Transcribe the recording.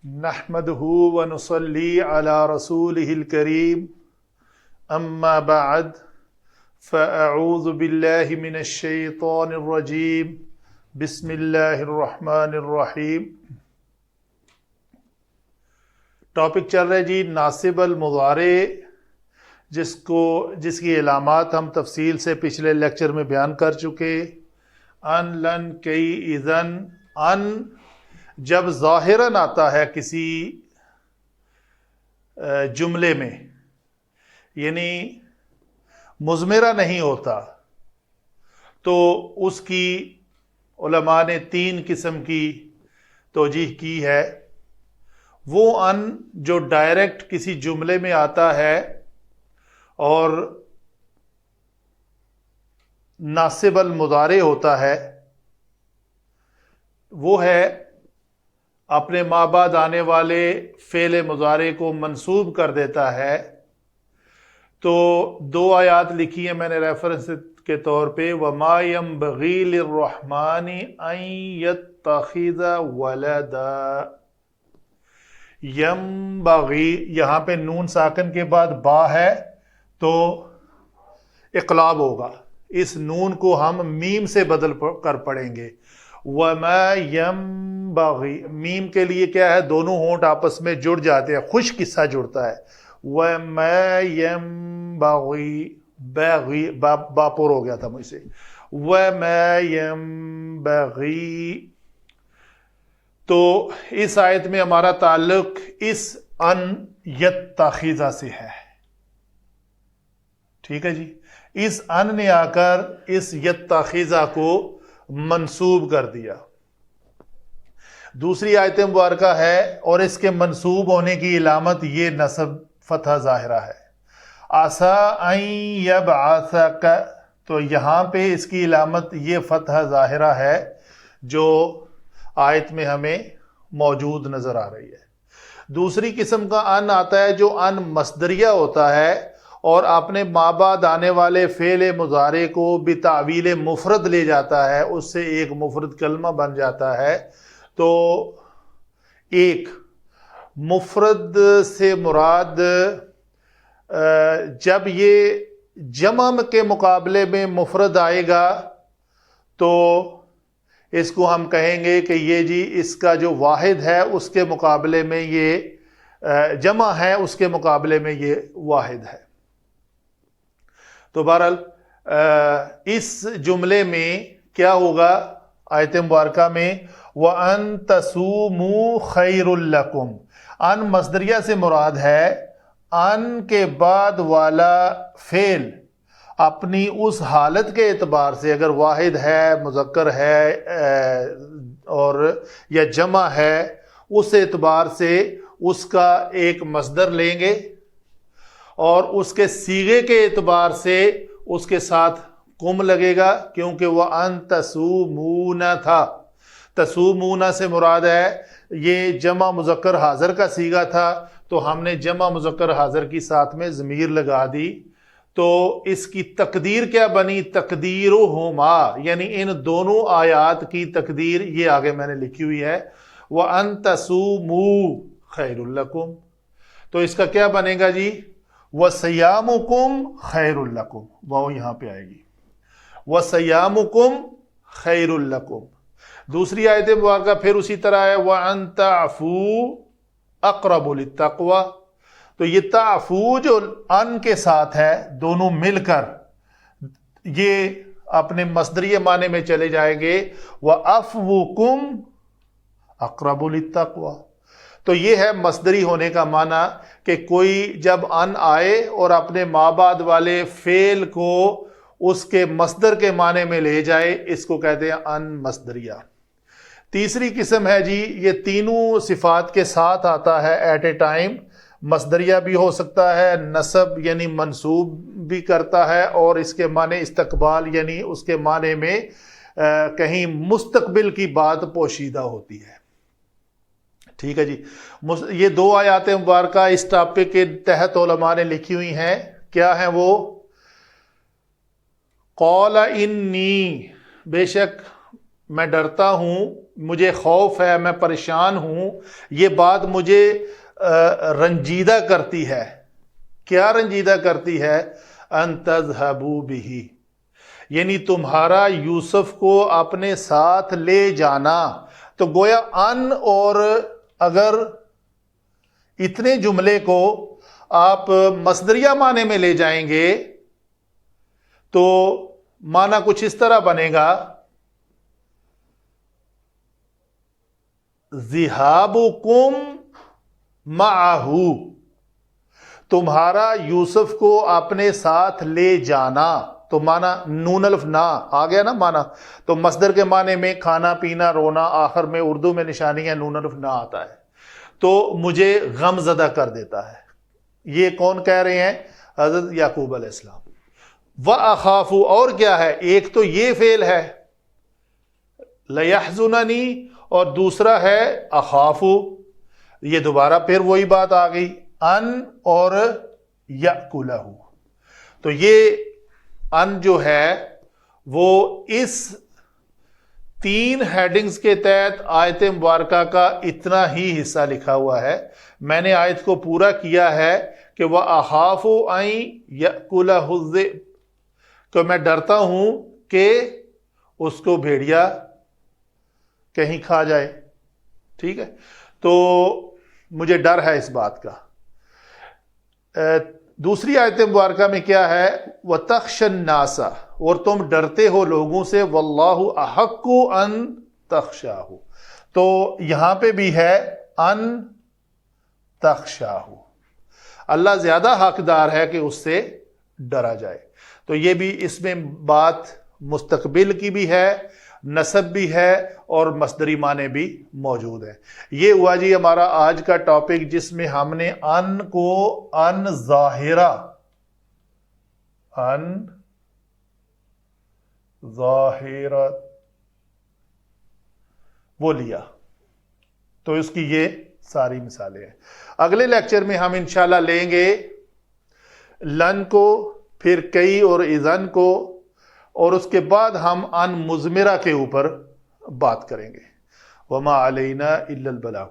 نحمده ونصلي على رسوله الكريم اما بعد فاعوذ بالله من الشيطان الرجيم بسم اللہ الرحمن الرحیم۔ ٹاپک چل رہا ہے جی ناصب المضارع، جس کی علامات ہم تفصیل سے پچھلے لیکچر میں بیان کر چکے۔ ان، لن، کئی، اذن۔ ان جب ظاہراً آتا ہے کسی جملے میں، یعنی مضمرہ نہیں ہوتا، تو اس کی علماء نے 3 قسم کی توجیح کی ہے۔ وہ ان جو ڈائریکٹ کسی جملے میں آتا ہے اور ناصب المضارع ہوتا ہے، وہ ہے اپنے ما بعد آنے والے فعل مضارع کو منصوب کر دیتا ہے۔ تو 2 آیات لکھی ہیں میں نے ریفرنس کے طور پہ، وَمَا يَنبَغِي لِلرَّحْمَنِ أَن يَتَّخِذَ وَلَدًا۔ ينبغی، یہاں پہ نون ساکن کے بعد با ہے تو اقلاب ہوگا، اس نون کو ہم میم سے بدل کر پڑھیں گے۔ وَمَا يَنبغی، میم کے لیے کیا ہے، دونوں ہونٹ آپس میں جڑ جاتے ہیں، خشک حصہ جڑتا ہے۔ وَمَا يَنبغی، باپور ہو گیا تھا مجھ سے۔ وَمَا يَنبغی، تو اس آیت میں ہمارا تعلق اس ان یتخذ سے ہے، ٹھیک ہے جی۔ اس ان نے آ کر اس یتخذ کو منصوب کر دیا۔ دوسری آیت مبارکہ ہے اور اس کے منصوب ہونے کی علامت یہ نصب فتح ظاہرہ ہے۔ عسیٰ ان یبعثک، تو یہاں پہ اس کی علامت یہ فتح ظاہرہ ہے جو آیت میں ہمیں موجود نظر آ رہی ہے۔ دوسری قسم کا ان آتا ہے جو ان مصدریہ ہوتا ہے اور اپنے ما بعد آنے والے فعل مضارع کو بتعویل مفرد لے جاتا ہے، اس سے ایک مفرد کلمہ بن جاتا ہے۔ تو ایک مفرد سے مراد جب یہ جمع کے مقابلے میں مفرد آئے گا تو اس کو ہم کہیں گے کہ یہ جی اس کا جو واحد ہے اس کے مقابلے میں یہ جمع ہے، اس کے مقابلے میں یہ واحد ہے۔ تو بہرحال اس جملے میں کیا ہوگا آیت مبارکہ میں، وَأَن تَصُومُوا خَيْرٌ لَكُمْ۔ ان مصدریہ سے مراد ہے ان کے بعد والا فعل اپنی اس حالت کے اعتبار سے، اگر واحد ہے، مذکر ہے اور یا جمع ہے، اس اعتبار سے اس کا ایک مصدر لیں گے اور اس کے صیغے کے اعتبار سے اس کے ساتھ کم لگے گا، کیونکہ وہ ان تصومون تھا۔ تصومون سے مراد ہے یہ جمع مذکر حاضر کا صیغہ تھا، تو ہم نے جمع مذکر حاضر کی ساتھ میں ضمیر لگا دی، تو اس کی تقدیر کیا بنی، تقدیرہما، یعنی ان دونوں آیات کی تقدیر یہ آگے میں نے لکھی ہوئی ہے، وَأَن تَصُومُوا خَيْرٌ لَكُمْ۔ تو اس کا کیا بنے گا جی، وَصِيَامُكُمْ خَيْرٌ لَكُمْ، وہ یہاں پہ آئے گی، وَصِيَامُكُمْ خَيْرٌ لَكُمْ۔ دوسری آیت مبارکہ پھر اسی طرح ہے، وَأَن تَعْفُوا أَقْرَبُ لِلتَّقْوَى۔ تو یہ تعفو جو ان کے ساتھ ہے، دونوں مل کر یہ اپنے مصدری معنی میں چلے جائیں گے، وَعَفْوُكُمْ أَقْرَبُ لِلتَّقْوَى۔ تو یہ ہے مصدری ہونے کا معنی کہ کوئی جب ان آئے اور اپنے ما بعد والے فعل کو اس کے مصدر کے معنی میں لے جائے، اس کو کہتے ہیں ان مصدریہ۔ تیسری قسم ہے جی، یہ تینوں صفات کے ساتھ آتا ہے ایٹ اے ٹائم، مصدریہ بھی ہو سکتا ہے، نصب یعنی منصوب بھی کرتا ہے، اور اس کے معنی استقبال یعنی اس کے معنی میں کہیں مستقبل کی بات پوشیدہ ہوتی ہے، ٹھیک ہے جی۔ یہ 2 آیات مبارکہ اس ٹاپک کے تحت علماء نے لکھی ہوئی ہیں، کیا ہیں وہ؟ قال انی، بے شک میں ڈرتا ہوں، مجھے خوف ہے، میں پریشان ہوں، یہ بات مجھے رنجیدہ کرتی ہے۔ کیا رنجیدہ کرتی ہے؟ ان تذهبوا به، یعنی تمہارا یوسف کو اپنے ساتھ لے جانا۔ تو گویا ان اور اگر اتنے جملے کو آپ مصدریہ معنی میں لے جائیں گے تو معنی کچھ اس طرح بنے گا، ذہابکم معہ، تمہارا یوسف کو اپنے ساتھ لے جانا۔ تو معنی نون الف نا آ گیا نا معنی، تو مصدر کے معنی میں کھانا پینا رونا، آخر میں اردو میں نشانی ہے نون الف نا آتا ہے، تو مجھے غم زدہ کر دیتا ہے۔ یہ کون کہہ رہے ہیں؟ حضرت یعقوب علیہ السلام۔ وَأَخَافُ، اور کیا ہے؟ ایک تو یہ فعل ہے لَيَحْزُنَنِي، اور دوسرا ہے اخاف، یہ دوبارہ پھر وہی بات آ گئی، ان اور یأکلہ۔ تو یہ ان جو ہے وہ اس 3 ہیڈنگز کے تحت آیت مبارکہ کا اتنا ہی حصہ لکھا ہوا ہے۔ میں نے آیت کو پورا کیا ہے کہ وَأَخَافُ أَن يَأْكُلَهُ الذِّئْبُ، کہ میں ڈرتا ہوں کہ اس کو بھیڑیا کہیں کھا جائے۔ ٹھیک ہے، تو مجھے ڈر ہے اس بات کا۔ دوسری آیت مبارکہ میں کیا ہے؟ وَتَخْشَ النَّاسَ، اور تم ڈرتے ہو لوگوں سے، وَاللَّهُ أَحَقُّ أَن تَخْشَاهُ، تو یہاں پہ بھی ہے ان تخشاہ، اللہ زیادہ حقدار ہے کہ اس سے ڈرا جائے۔ تو یہ بھی اس میں بات مستقبل کی بھی ہے، نسب بھی ہے، اور مصدری معنی بھی موجود ہے۔ یہ ہوا جی ہمارا آج کا ٹاپک، جس میں ہم نے ان کو ان ظاہرہ، ان ظاہرہ وہ لیا۔ تو اس کی یہ ساری مثالیں ہیں۔ اگلے لیکچر میں ہم انشاءاللہ لیں گے لن کو، پھر کئی اور اذن کو، اور اس کے بعد ہم ان مضمرہ کے اوپر بات کریں گے۔ وما علینا الا البلاغ۔